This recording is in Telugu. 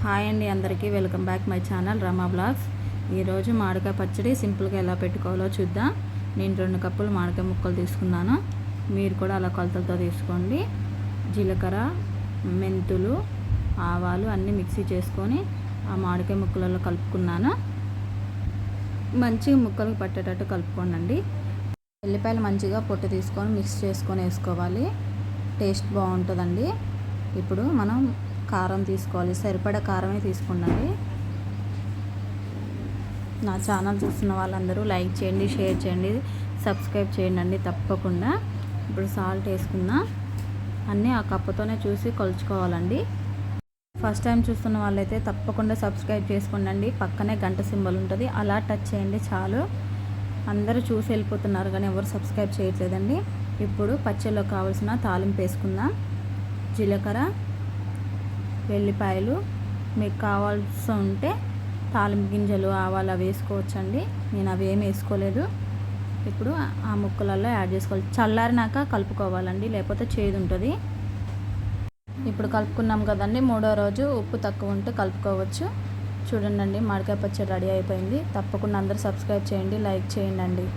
హాయ్ అండి అందరికీ welcome back my channel Rama blogs. ఈరోజు మామిడికాయ పచ్చడి సింపుల్గా ఎలా పెట్టుకోవాలో చూద్దాం. నేను 2 కప్పులు మామిడికాయ ముక్కలు తీసుకున్నాను. మీరు కూడా అలా కొలతలతో తీసుకోండి. జీలకర్ర, మెంతులు, ఆవాలు అన్నీ మిక్సీ చేసుకొని ఆ మామిడికాయ ముక్కలలో కలుపుకున్నాను. మంచిగా ముక్కలు పట్టేటట్టు కలుపుకోండి. ఎల్లిపాయలు మంచిగా పొట్టు తీసుకొని మిక్స్ చేసుకొని వేసుకోవాలి. టేస్ట్ బాగుంటుందండి. ఇప్పుడు మనం కారం తీసుకోవాలి. సరిపడా కారమే తీసుకోండి. నా ఛానల్ చూస్తున్న వాళ్ళందరూ లైక్ చేయండి, షేర్ చేయండి, సబ్స్క్రైబ్ చేయండి తప్పకుండా. ఇప్పుడు సాల్ట్ వేసుకుందాం. అన్నీ ఆ కప్పుతోనే చూసి కొలుచుకోవాలండి. ఫస్ట్ టైం చూస్తున్న వాళ్ళైతే తప్పకుండా సబ్స్క్రైబ్ చేసుకోండి. పక్కనే గంట సింబల్ ఉంటుంది, అలా టచ్ చేయండి చాలు. అందరూ చూసి వెళ్ళిపోతున్నారు కానీ ఎవరు సబ్స్క్రైబ్ చేయట్లేదండి. ఇప్పుడు పచ్చడిలో కావాల్సిన తాలింపు వేసుకుందాం. జీలకర్ర, వెల్లిపాయలు, మీకు కావాల్సి ఉంటే తాలింపు గింజలు, ఆవాలు అవి వేసుకోవచ్చండి. నేను అవి ఏమి వేసుకోలేదు. ఇప్పుడు ఆ ముక్కలలో యాడ్ చేసుకోవాలి. చల్లారినాక కలుపుకోవాలండి, లేకపోతే చేదు ఉంటుంది. ఇప్పుడు కలుపుకున్నాం కదండి. 3వ రోజు ఉప్పు తక్కువ ఉంటే కలుపుకోవచ్చు. చూడండి, మామిడికాయ పచ్చడి రెడీ అయిపోయింది. తప్పకుండా అందరూ సబ్స్క్రైబ్ చేయండి, లైక్ చేయండి.